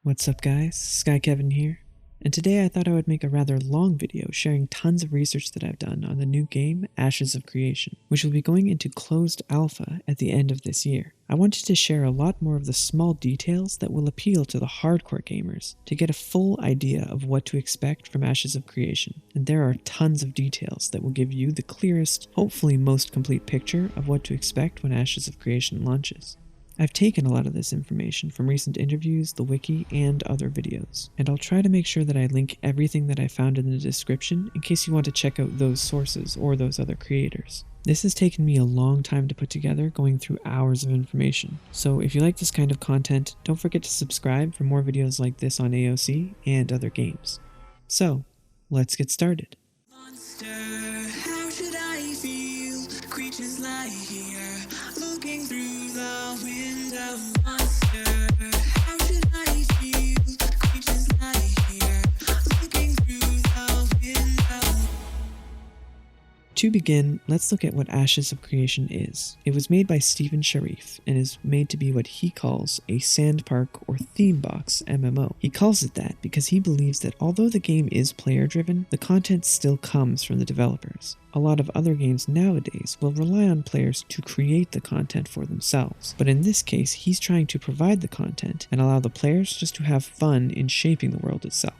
What's up guys, SkyKevin here, and today I thought I would make a rather long video sharing tons of research that I've done on the new game Ashes of Creation, which will be going into closed alpha at the end of this year. I wanted to share a lot more of the small details that will appeal to the hardcore gamers to get a full idea of what to expect from Ashes of Creation, and there are tons of details that will give you the clearest, hopefully most complete picture of what to expect when Ashes of Creation launches. I've taken a lot of this information from recent interviews, the wiki, and other videos, and I'll try to make sure that I link everything that I found in the description in case you want to check out those sources or those other creators. This has taken me a long time to put together, going through hours of information, so if you like this kind of content, don't forget to subscribe for more videos like this on AOC and other games. So, let's get started. Monster, how should I feel? Creatures lie here, looking through the window. Monster, how should I feel? Creatures lie here, looking through the window. To begin, let's look at what Ashes of Creation is. It was made by Stephen Sharif and is made to be what he calls a sandpark or theme box MMO. He calls it that because he believes that although the game is player-driven, the content still comes from the developers. A lot of other games nowadays will rely on players to create the content for themselves, but in this case, he's trying to provide the content and allow the players just to have fun in shaping the world itself.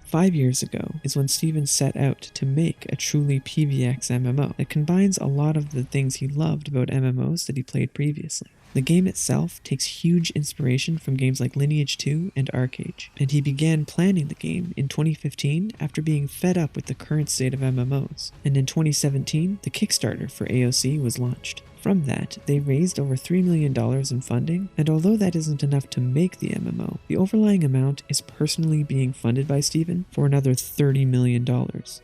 5 years ago is when Steven set out to make a truly PvX MMO that combines a lot of the things he loved about MMOs that he played previously. The game itself takes huge inspiration from games like Lineage 2 and Arcade, and he began planning the game in 2015 after being fed up with the current state of MMOs, and in 2017 the Kickstarter for AOC was launched. From that, they raised over $3 million in funding, and although that isn't enough to make the MMO, the overlying amount is personally being funded by Steven for another $30 million,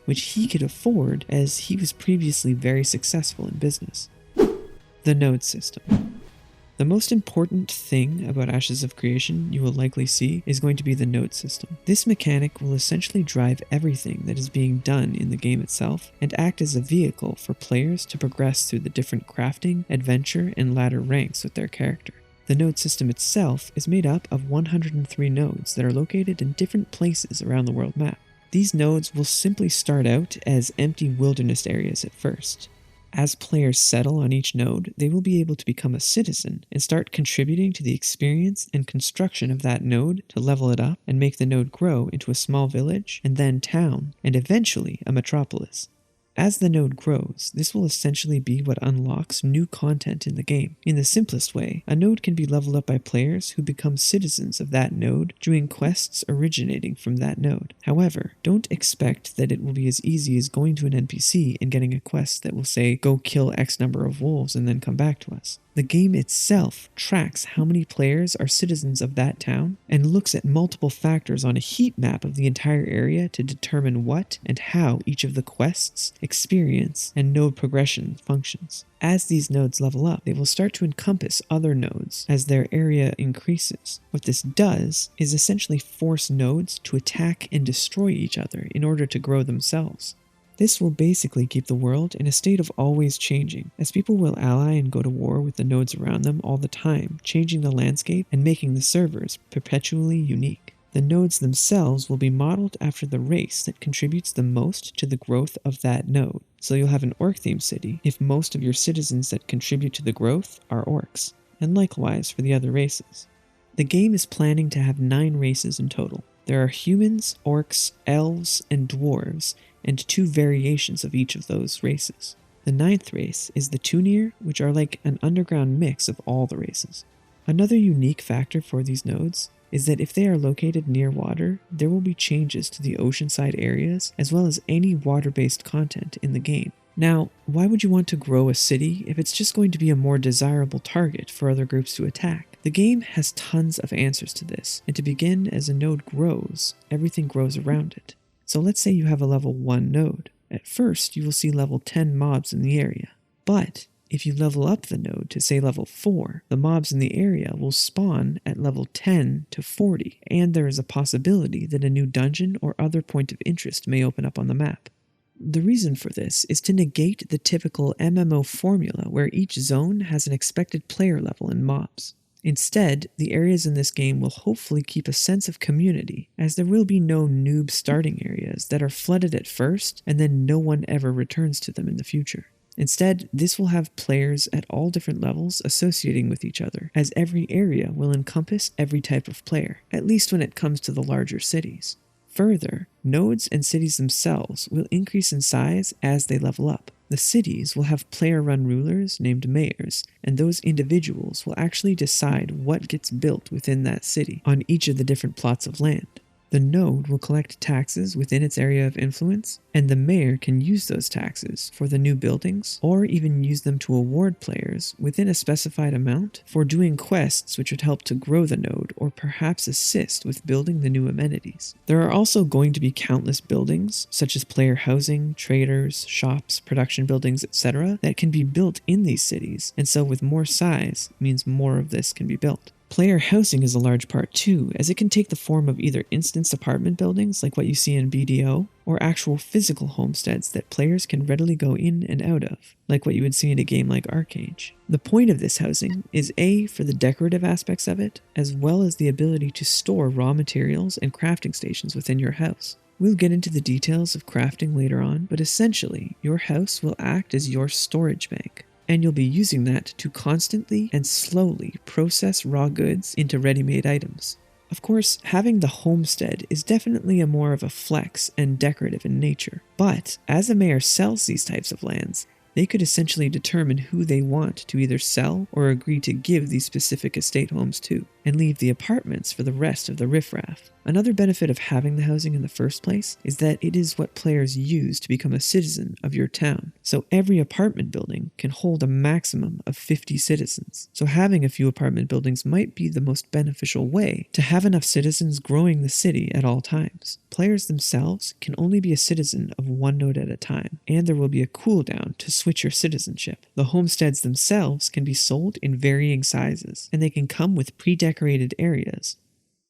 which he could afford as he was previously very successful in business. The node system. The most important thing about Ashes of Creation you will likely see is going to be the node system. This mechanic will essentially drive everything that is being done in the game itself and act as a vehicle for players to progress through the different crafting, adventure, and ladder ranks with their character. The node system itself is made up of 103 nodes that are located in different places around the world map. These nodes will simply start out as empty wilderness areas at first. As players settle on each node, they will be able to become a citizen and start contributing to the experience and construction of that node to level it up and make the node grow into a small village, and then town, and eventually a metropolis. As the node grows, this will essentially be what unlocks new content in the game. In the simplest way, a node can be leveled up by players who become citizens of that node, doing quests originating from that node. However, don't expect that it will be as easy as going to an NPC and getting a quest that will say, go kill X number of wolves and then come back to us. The game itself tracks how many players are citizens of that town and looks at multiple factors on a heat map of the entire area to determine what and how each of the quests, experience, and node progression functions. As these nodes level up, they will start to encompass other nodes as their area increases. What this does is essentially force nodes to attack and destroy each other in order to grow themselves. This will basically keep the world in a state of always changing, as people will ally and go to war with the nodes around them all the time, changing the landscape and making the servers perpetually unique. The nodes themselves will be modeled after the race that contributes the most to the growth of that node. So you'll have an orc-themed city if most of your citizens that contribute to the growth are orcs, and likewise for the other races. The game is planning to have 9 races in total. There are humans, orcs, elves, and dwarves, and 2 variations of each of those races. The 9th race is the Tunir, which are like an underground mix of all the races. Another unique factor for these nodes is that if they are located near water, there will be changes to the oceanside areas as well as any water-based content in the game. Now, why would you want to grow a city if it's just going to be a more desirable target for other groups to attack? The game has tons of answers to this, and to begin, as a node grows, everything grows around it. So let's say you have a level 1 node. At first, you will see level 10 mobs in the area. But if you level up the node to say level 4, the mobs in the area will spawn at level 10 to 40, and there is a possibility that a new dungeon or other point of interest may open up on the map. The reason for this is to negate the typical MMO formula where each zone has an expected player level and mobs. Instead, the areas in this game will hopefully keep a sense of community, as there will be no noob starting areas that are flooded at first and then no one ever returns to them in the future. Instead, this will have players at all different levels associating with each other, as every area will encompass every type of player, at least when it comes to the larger cities. Further, nodes and cities themselves will increase in size as they level up. The cities will have player-run rulers named mayors, and those individuals will actually decide what gets built within that city on each of the different plots of land. The node will collect taxes within its area of influence, and the mayor can use those taxes for the new buildings, or even use them to award players within a specified amount for doing quests which would help to grow the node or perhaps assist with building the new amenities. There are also going to be countless buildings, such as player housing, traders, shops, production buildings, etc., that can be built in these cities, and so with more size means more of this can be built. Player housing is a large part too, as it can take the form of either instance apartment buildings like what you see in BDO, or actual physical homesteads that players can readily go in and out of, like what you would see in a game like Arcade. The point of this housing is A, for the decorative aspects of it, as well as the ability to store raw materials and crafting stations within your house. We'll get into the details of crafting later on, but essentially, your house will act as your storage bank, and you'll be using that to constantly and slowly process raw goods into ready-made items. Of course, having the homestead is definitely a more of a flex and decorative in nature, but as a mayor sells these types of lands, they could essentially determine who they want to either sell or agree to give these specific estate homes to, and leave the apartments for the rest of the riffraff. Another benefit of having the housing in the first place is that it is what players use to become a citizen of your town. So every apartment building can hold a maximum of 50 citizens. So having a few apartment buildings might be the most beneficial way to have enough citizens growing the city at all times. Players themselves can only be a citizen of one node at a time, and there will be a cooldown to switch your citizenship. The homesteads themselves can be sold in varying sizes, and they can come with pre-decorated areas.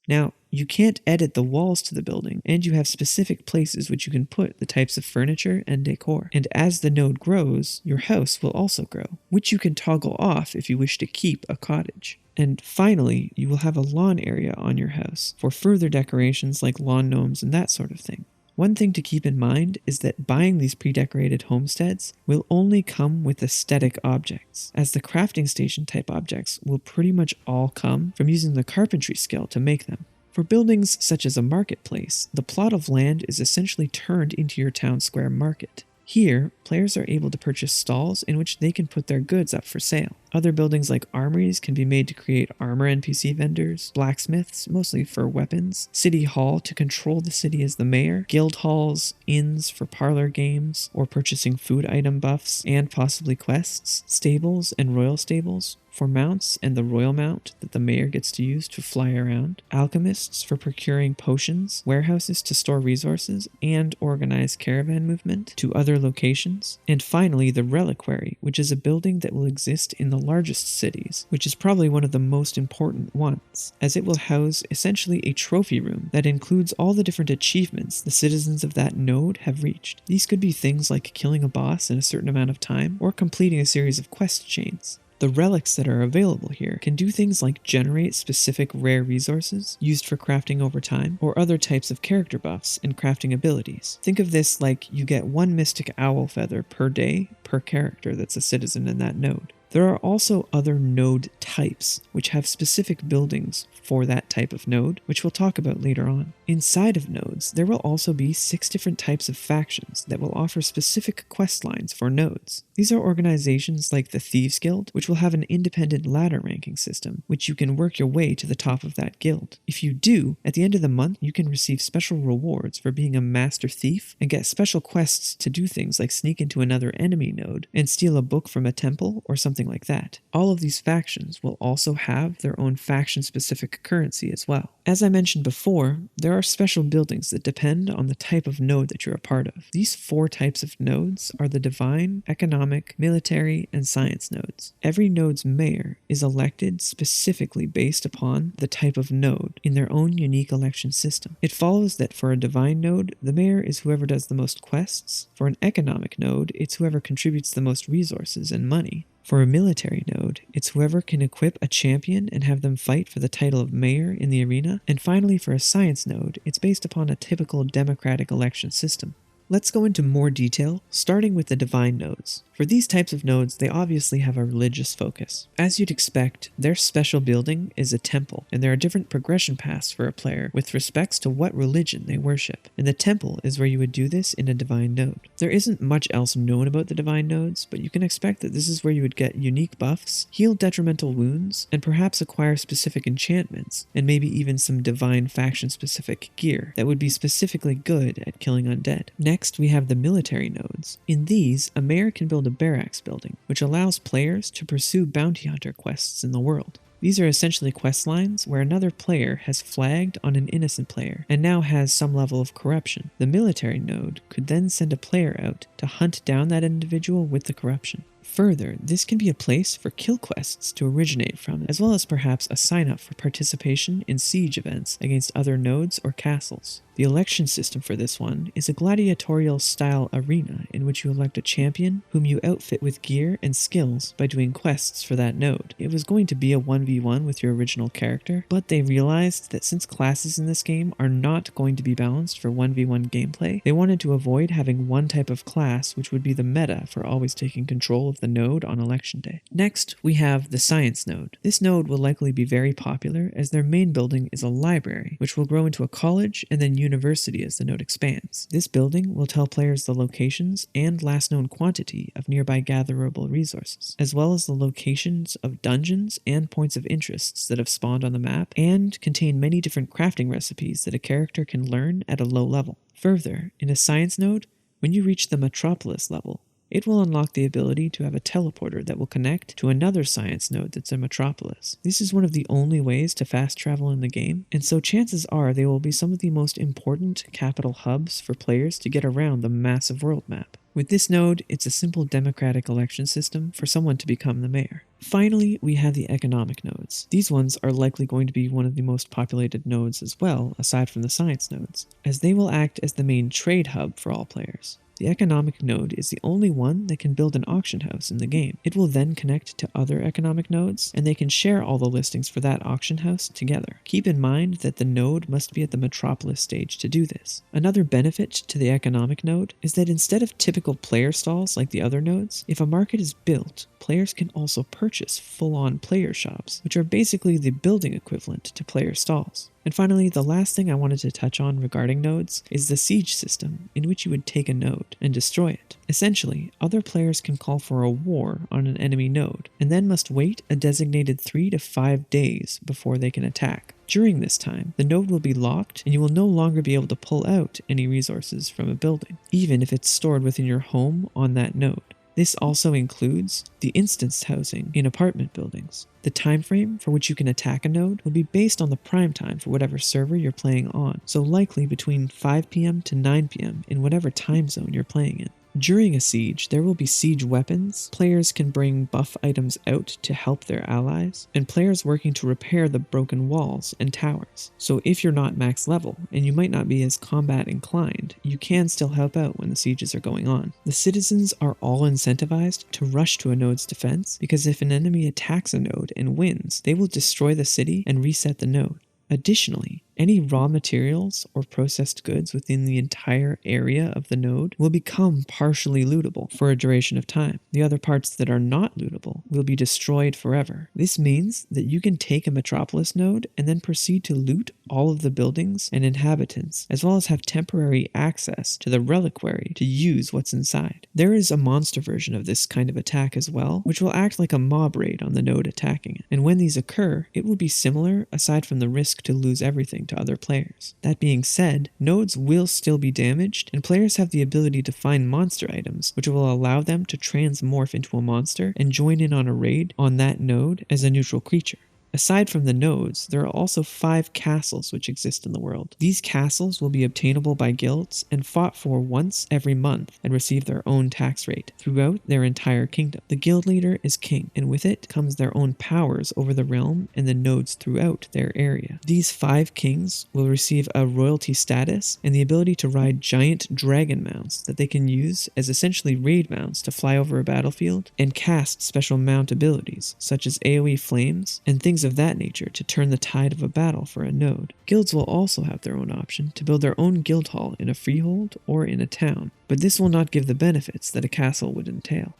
Now, you can't edit the walls to the building, and you have specific places which you can put the types of furniture and decor. And as the node grows, your house will also grow, which you can toggle off if you wish to keep a cottage. And finally, you will have a lawn area on your house for further decorations like lawn gnomes and that sort of thing. One thing to keep in mind is that buying these pre-decorated homesteads will only come with aesthetic objects, as the crafting station type objects will pretty much all come from using the carpentry skill to make them. For buildings such as a marketplace, the plot of land is essentially turned into your town square market. Here, players are able to purchase stalls in which they can put their goods up for sale. Other buildings like armories can be made to create armor NPC vendors, blacksmiths, mostly for weapons, city hall to control the city as the mayor, guild halls, inns for parlor games, or purchasing food item buffs and possibly quests, stables and royal stables for mounts and the royal mount that the mayor gets to use to fly around, alchemists for procuring potions, warehouses to store resources and organize caravan movement to other locations, and finally the reliquary, which is a building that will exist in the largest cities, which is probably one of the most important ones, as it will house essentially a trophy room that includes all the different achievements the citizens of that node have reached. These could be things like killing a boss in a certain amount of time or completing a series of quest chains. The relics that are available here can do things like generate specific rare resources used for crafting over time, or other types of character buffs and crafting abilities. Think of this like you get one mystic owl feather per day per character that's a citizen in that node. There are also other node types, which have specific buildings for that type of node, which we'll talk about later on. Inside of nodes, there will also be 6 different types of factions that will offer specific quest lines for nodes. These are organizations like the Thieves Guild, which will have an independent ladder ranking system, which you can work your way to the top of that guild. If you do, at the end of the month, you can receive special rewards for being a master thief and get special quests to do things like sneak into another enemy node and steal a book from a temple or something like that. All of these factions will also have their own faction-specific currency as well. As I mentioned before, there are special buildings that depend on the type of node that you're a part of. These 4 types of nodes are the divine, economic, military, and science nodes. Every node's mayor is elected specifically based upon the type of node in their own unique election system. It follows that for a divine node, the mayor is whoever does the most quests. For an economic node, it's whoever contributes the most resources and money. For a military node, it's whoever can equip a champion and have them fight for the title of mayor in the arena. And finally, for a science node, it's based upon a typical democratic election system. Let's go into more detail, starting with the divine nodes. For these types of nodes, they obviously have a religious focus. As you'd expect, their special building is a temple, and there are different progression paths for a player with respects to what religion they worship. And the temple is where you would do this in a divine node. There isn't much else known about the divine nodes, but you can expect that this is where you would get unique buffs, heal detrimental wounds, and perhaps acquire specific enchantments, and maybe even some divine faction-specific gear that would be specifically good at killing undead. Next, we have the military nodes. In these, a mayor can build a barracks building, which allows players to pursue bounty hunter quests in the world. These are essentially quest lines where another player has flagged on an innocent player and now has some level of corruption. The military node could then send a player out to hunt down that individual with the corruption. Further, this can be a place for kill quests to originate from, as well as perhaps a sign-up for participation in siege events against other nodes or castles. The election system for this one is a gladiatorial-style arena in which you elect a champion whom you outfit with gear and skills by doing quests for that node. It was going to be a 1v1 with your original character, but they realized that since classes in this game are not going to be balanced for 1v1 gameplay, they wanted to avoid having one type of class which would be the meta for always taking control of the node on election day. Next, we have the science node. This node will likely be very popular as their main building is a library, which will grow into a college and then university as the node expands. This building will tell players the locations and last known quantity of nearby gatherable resources, as well as the locations of dungeons and points of interests that have spawned on the map, and contain many different crafting recipes that a character can learn at a low level. Further, in a science node, when you reach the metropolis level, it will unlock the ability to have a teleporter that will connect to another science node that's a metropolis. This is one of the only ways to fast travel in the game, and so chances are they will be some of the most important capital hubs for players to get around the massive world map. With this node, it's a simple democratic election system for someone to become the mayor. Finally, we have the economic nodes. These ones are likely going to be one of the most populated nodes as well, aside from the science nodes, as they will act as the main trade hub for all players. The economic node is the only one that can build an auction house in the game. It will then connect to other economic nodes, and they can share all the listings for that auction house together. Keep in mind that the node must be at the metropolis stage to do this. Another benefit to the economic node is that instead of typical player stalls like the other nodes, if a market is built, players can also purchase full-on player shops, which are basically the building equivalent to player stalls. And finally, the last thing I wanted to touch on regarding nodes is the siege system, in which you would take a node and destroy it. Essentially, other players can call for a war on an enemy node, and then must wait a designated 3 to 5 days before they can attack. During this time, the node will be locked, and you will no longer be able to pull out any resources from a building, even if it's stored within your home on that node. This also includes the instanced housing in apartment buildings. The time frame for which you can attack a node will be based on the prime time for whatever server you're playing on, so likely between 5 p.m. to 9 p.m. in whatever time zone you're playing in. During a siege, there will be siege weapons, players can bring buff items out to help their allies, and players working to repair the broken walls and towers. So if you're not max level, and you might not be as combat inclined, you can still help out when the sieges are going on. The citizens are all incentivized to rush to a node's defense, because if an enemy attacks a node and wins, they will destroy the city and reset the node. Additionally, any raw materials or processed goods within the entire area of the node will become partially lootable for a duration of time. The other parts that are not lootable will be destroyed forever. This means that you can take a metropolis node and then proceed to loot all of the buildings and inhabitants, as well as have temporary access to the reliquary to use what's inside. There is a monster version of this kind of attack as well, which will act like a mob raid on the node attacking it. And when these occur, it will be similar aside from the risk to lose everything to other players. That being said, nodes will still be damaged, and players have the ability to find monster items, which will allow them to transmorph into a monster and join in on a raid on that node as a neutral creature. Aside from the nodes, there are also 5 castles which exist in the world. These castles will be obtainable by guilds and fought for once every month and receive their own tax rate throughout their entire kingdom. The guild leader is king, and with it comes their own powers over the realm and the nodes throughout their area. These 5 kings will receive a royalty status and the ability to ride giant dragon mounts that they can use as essentially raid mounts to fly over a battlefield and cast special mount abilities such as AoE flames and things of that nature to turn the tide of a battle for a node. Guilds will also have their own option to build their own guild hall in a freehold or in a town, but this will not give the benefits that a castle would entail.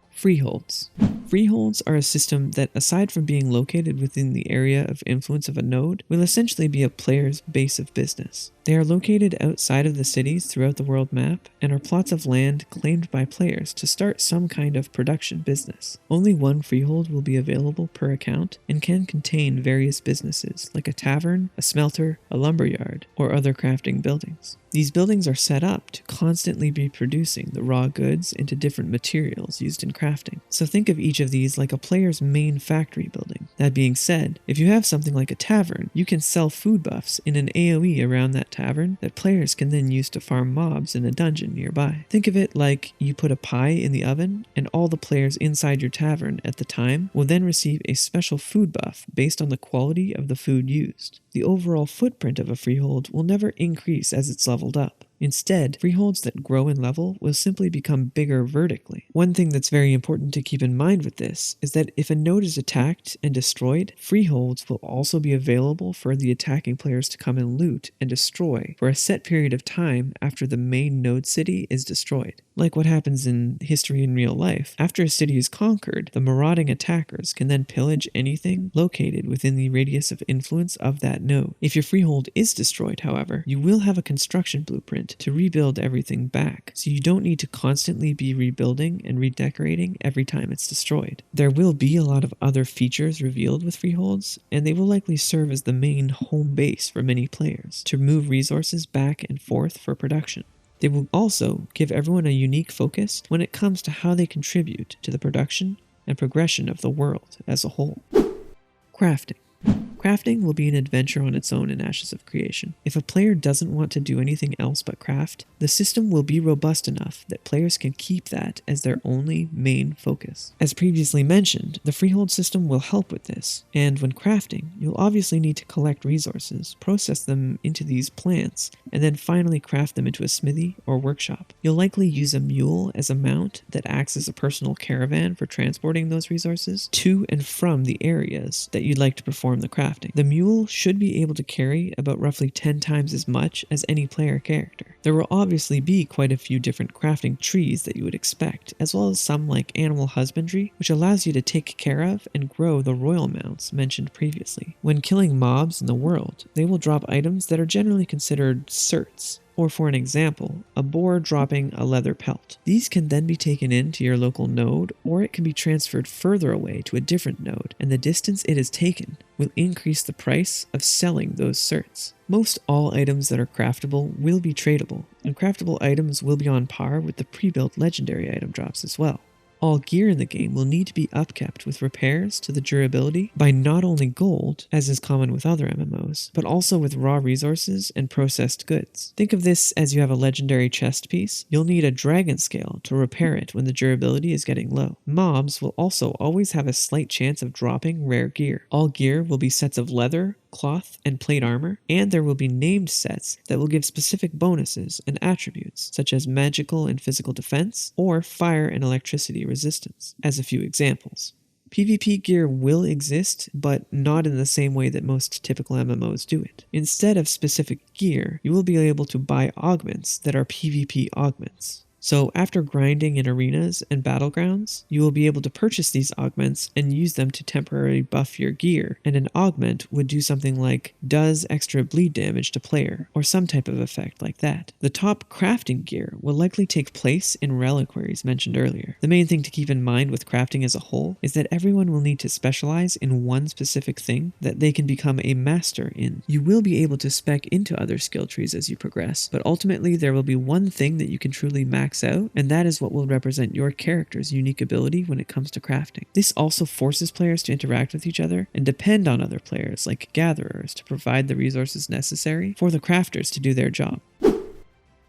Freeholds. Freeholds are a system that, aside from being located within the area of influence of a node, will essentially be a player's base of business. They are located outside of the cities throughout the world map and are plots of land claimed by players to start some kind of production business. Only one freehold will be available per account and can contain various businesses like a tavern, a smelter, a lumberyard, or other crafting buildings. These buildings are set up to constantly be producing the raw goods into different materials used in crafting. So think of each of these like a player's main factory building. That being said, if you have something like a tavern, you can sell food buffs in an AoE around that tavern that players can then use to farm mobs in a dungeon nearby. Think of it like you put a pie in the oven and all the players inside your tavern at the time will then receive a special food buff based on the quality of the food used. The overall footprint of a freehold will never increase as it's leveled up. Instead, freeholds that grow in level will simply become bigger vertically. One thing that's very important to keep in mind with this is that if a node is attacked and destroyed, freeholds will also be available for the attacking players to come and loot and destroy for a set period of time after the main node city is destroyed. Like what happens in history in real life, after a city is conquered, the marauding attackers can then pillage anything located within the radius of influence of that node. If your freehold is destroyed, however, you will have a construction blueprint to rebuild everything back, so you don't need to constantly be rebuilding and redecorating every time it's destroyed. There will be a lot of other features revealed with freeholds, and they will likely serve as the main home base for many players to move resources back and forth for production. They will also give everyone a unique focus when it comes to how they contribute to the production and progression of the world as a whole. Crafting. Crafting will be an adventure on its own in Ashes of Creation. If a player doesn't want to do anything else but craft, the system will be robust enough that players can keep that as their only main focus. As previously mentioned, the freehold system will help with this, and when crafting, you'll obviously need to collect resources, process them into these plants, and then finally craft them into a smithy or workshop. You'll likely use a mule as a mount that acts as a personal caravan for transporting those resources to and from the areas that you'd like to perform the crafting. The mule should be able to carry about roughly 10 times as much as any player character. There will obviously be quite a few different crafting trees that you would expect, as well as some like animal husbandry, which allows you to take care of and grow the royal mounts mentioned previously. When killing mobs in the world, they will drop items that are generally considered certs, or for an example, a boar dropping a leather pelt. These can then be taken into your local node, or it can be transferred further away to a different node, and the distance it has taken will increase the price of selling those certs. Most all items that are craftable will be tradable, and craftable items will be on par with the pre-built legendary item drops as well. All gear in the game will need to be upkept with repairs to the durability by not only gold, as is common with other MMOs, but also with raw resources and processed goods. Think of this as you have a legendary chest piece, you'll need a dragon scale to repair it when the durability is getting low. Mobs will also always have a slight chance of dropping rare gear. All gear will be sets of leather, cloth, and plate armor, and there will be named sets that will give specific bonuses and attributes, such as magical and physical defense, or fire and electricity resistance, as a few examples. PvP gear will exist, but not in the same way that most typical MMOs do it. Instead of specific gear, you will be able to buy augments that are PvP augments. So after grinding in arenas and battlegrounds, you will be able to purchase these augments and use them to temporarily buff your gear, and an augment would do something like does extra bleed damage to player, or some type of effect like that. The top crafting gear will likely take place in reliquaries mentioned earlier. The main thing to keep in mind with crafting as a whole is that everyone will need to specialize in one specific thing that they can become a master in. You will be able to spec into other skill trees as you progress, but ultimately there will be one thing that you can truly max max out, and that is what will represent your character's unique ability when it comes to crafting. This also forces players to interact with each other and depend on other players, like gatherers, to provide the resources necessary for the crafters to do their job.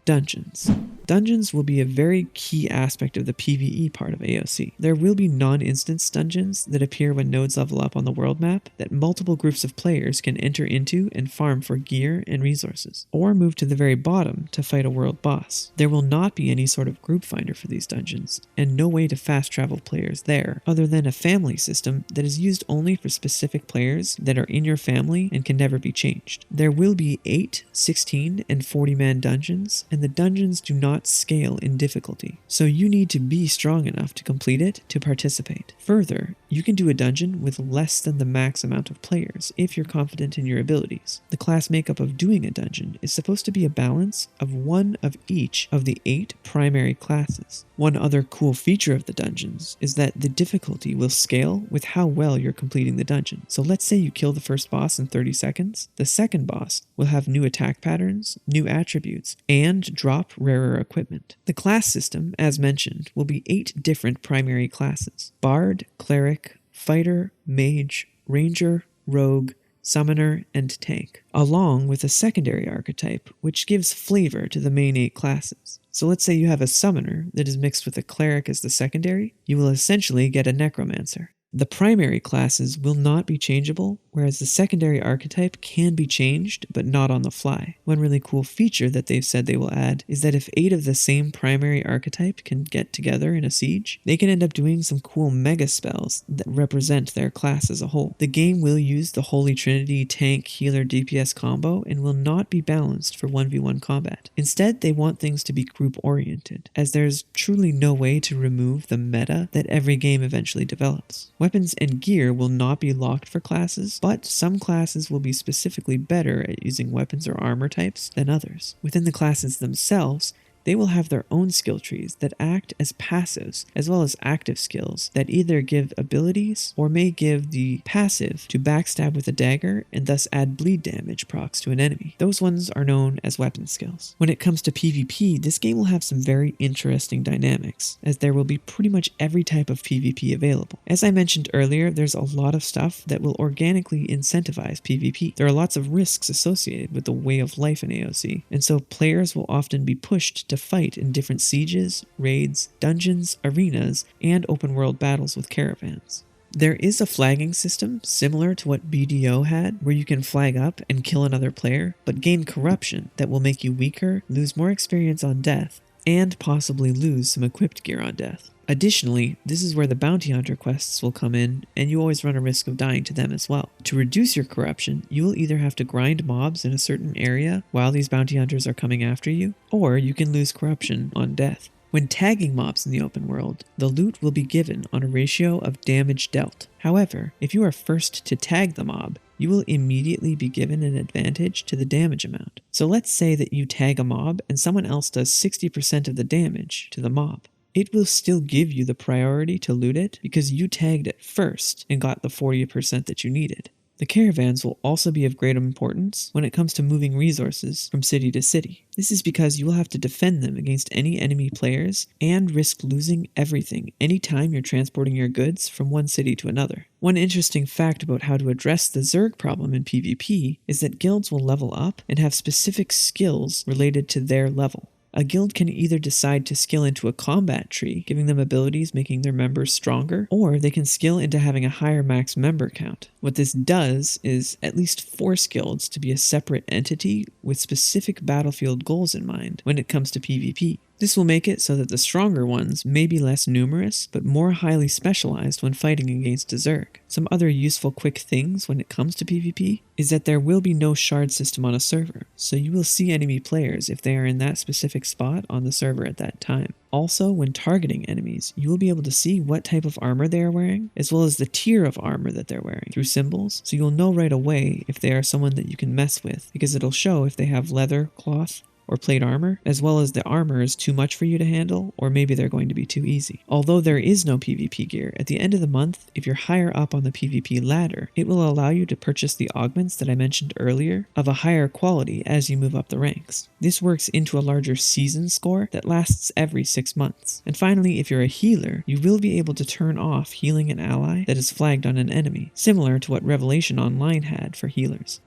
Dungeons. Dungeons will be a very key aspect of the PvE part of AOC. There will be non-instance dungeons that appear when nodes level up on the world map that multiple groups of players can enter into and farm for gear and resources, or move to the very bottom to fight a world boss. There will not be any sort of group finder for these dungeons, and no way to fast travel players there, other than a family system that is used only for specific players that are in your family and can never be changed. There will be 8, 16, and 40-man dungeons, and the dungeons do not scale in difficulty, so you need to be strong enough to complete it to participate. Further, you can do a dungeon with less than the max amount of players if you're confident in your abilities. The class makeup of doing a dungeon is supposed to be a balance of one of each of the 8 primary classes. One other cool feature of the dungeons is that the difficulty will scale with how well you're completing the dungeon. So let's say you kill the first boss in 30 seconds. The second boss will have new attack patterns, new attributes, and drop rarer equipment. The class system, as mentioned, will be 8 different primary classes: Bard, Cleric, Fighter, Mage, Ranger, Rogue, Summoner, and Tank, along with a secondary archetype which gives flavor to the main 8 classes. So let's say you have a Summoner that is mixed with a Cleric as the secondary, you will essentially get a Necromancer. The primary classes will not be changeable, whereas the secondary archetype can be changed, but not on the fly. One really cool feature that they've said they will add is that if 8 of the same primary archetype can get together in a siege, they can end up doing some cool mega spells that represent their class as a whole. The game will use the Holy Trinity tank healer DPS combo and will not be balanced for 1v1 combat. Instead, they want things to be group oriented, as there's truly no way to remove the meta that every game eventually develops. Weapons and gear will not be locked for classes, but some classes will be specifically better at using weapons or armor types than others. Within the classes themselves, they will have their own skill trees that act as passives, as well as active skills that either give abilities or may give the passive to backstab with a dagger and thus add bleed damage procs to an enemy. Those ones are known as weapon skills. When it comes to PvP, this game will have some very interesting dynamics, as there will be pretty much every type of PvP available. As I mentioned earlier, there's a lot of stuff that will organically incentivize PvP. There are lots of risks associated with the way of life in AOC, and so players will often be pushed to fight in different sieges, raids, dungeons, arenas, and open world battles with caravans. There is a flagging system similar to what BDO had, where you can flag up and kill another player, but gain corruption that will make you weaker, lose more experience on death, and possibly lose some equipped gear on death. Additionally, this is where the bounty hunter quests will come in, and you always run a risk of dying to them as well. To reduce your corruption, you will either have to grind mobs in a certain area while these bounty hunters are coming after you, or you can lose corruption on death. When tagging mobs in the open world, the loot will be given on a ratio of damage dealt. However, if you are first to tag the mob, you will immediately be given an advantage to the damage amount. So let's say that you tag a mob and someone else does 60% of the damage to the mob. It will still give you the priority to loot it because you tagged it first and got the 40% that you needed. The caravans will also be of great importance when it comes to moving resources from city to city. This is because you will have to defend them against any enemy players and risk losing everything anytime you're transporting your goods from one city to another. One interesting fact about how to address the Zerg problem in PvP is that guilds will level up and have specific skills related to their level. A guild can either decide to skill into a combat tree, giving them abilities making their members stronger, or they can skill into having a higher max member count. What this does is at least force guilds to be a separate entity with specific battlefield goals in mind when it comes to PvP. This will make it so that the stronger ones may be less numerous, but more highly specialized when fighting against a Zerg. Some other useful quick things when it comes to PvP is that there will be no shard system on a server, so you will see enemy players if they are in that specific spot on the server at that time. Also, when targeting enemies, you will be able to see what type of armor they are wearing, as well as the tier of armor that they're wearing through symbols, so you'll know right away if they are someone that you can mess with, because it'll show if they have leather, cloth, or plate armor, as well as the armor is too much for you to handle, or maybe they're going to be too easy. Although there is no PvP gear, at the end of the month, if you're higher up on the PvP ladder, it will allow you to purchase the augments that I mentioned earlier of a higher quality as you move up the ranks. This works into a larger season score that lasts every 6 months. And finally, if you're a healer, you will be able to turn off healing an ally that is flagged on an enemy, similar to what Revelation Online had for healers.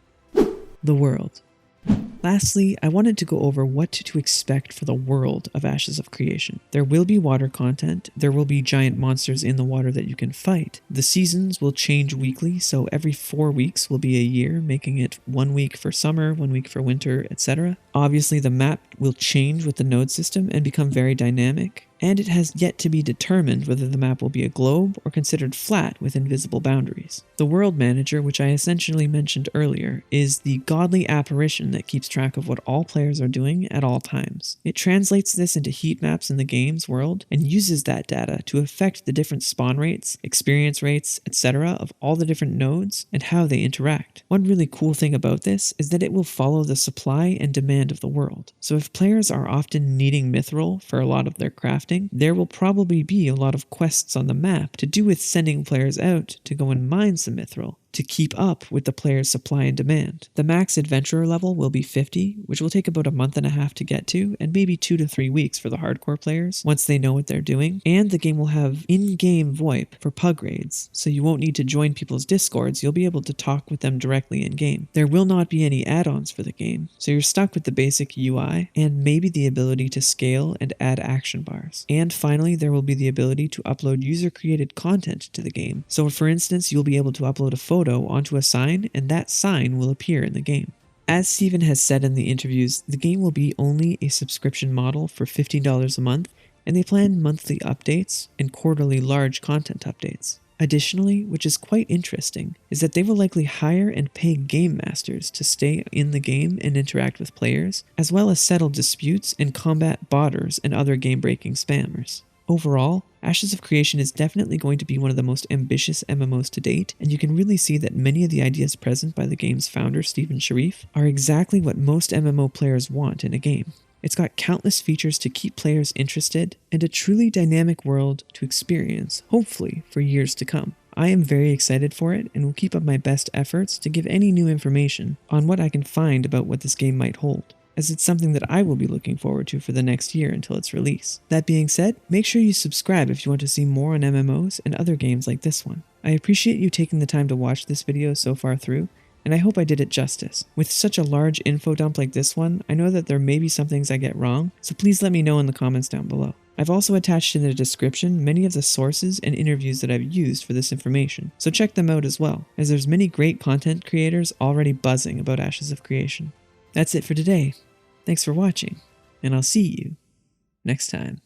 The world. Lastly, I wanted to go over what to expect for the world of Ashes of Creation. There will be water content, there will be giant monsters in the water that you can fight. The seasons will change weekly, so every 4 weeks will be a year, making it 1 week for summer, 1 week for winter, etc. Obviously, the map will change with the node system and become very dynamic, and it has yet to be determined whether the map will be a globe or considered flat with invisible boundaries. The World Manager, which I essentially mentioned earlier, is the godly apparition that keeps track of what all players are doing at all times. It translates this into heat maps in the game's world and uses that data to affect the different spawn rates, experience rates, etc. of all the different nodes and how they interact. One really cool thing about this is that it will follow the supply and demand of the world. So if players are often needing mithril for a lot of their crafting, there will probably be a lot of quests on the map to do with sending players out to go and mine some mithril to keep up with the player's supply and demand. The max adventurer level will be 50, which will take about a month and a half to get to, and maybe 2 to 3 weeks for the hardcore players once they know what they're doing. And the game will have in-game VoIP for pug raids, so you won't need to join people's discords, you'll be able to talk with them directly in-game. There will not be any add-ons for the game, so you're stuck with the basic UI, and maybe the ability to scale and add action bars. And finally, there will be the ability to upload user-created content to the game. So for instance, you'll be able to upload a photo onto a sign, and that sign will appear in the game. As Steven has said in the interviews, the game will be only a subscription model for $15 a month, and they plan monthly updates and quarterly large content updates. Additionally, which is quite interesting, is that they will likely hire and pay game masters to stay in the game and interact with players, as well as settle disputes and combat botters and other game-breaking spammers. Overall, Ashes of Creation is definitely going to be one of the most ambitious MMOs to date, and you can really see that many of the ideas present by the game's founder, Steven Sharif, are exactly what most MMO players want in a game. It's got countless features to keep players interested, and a truly dynamic world to experience, hopefully, for years to come. I am very excited for it, and will keep up my best efforts to give any new information on what I can find about what this game might hold, as it's something that I will be looking forward to for the next year until its release. That being said, make sure you subscribe if you want to see more on MMOs and other games like this one. I appreciate you taking the time to watch this video so far through, and I hope I did it justice. With such a large info dump like this one, I know that there may be some things I get wrong, so please let me know in the comments down below. I've also attached in the description many of the sources and interviews that I've used for this information, so check them out as well, as there's many great content creators already buzzing about Ashes of Creation. That's it for today. Thanks for watching, and I'll see you next time.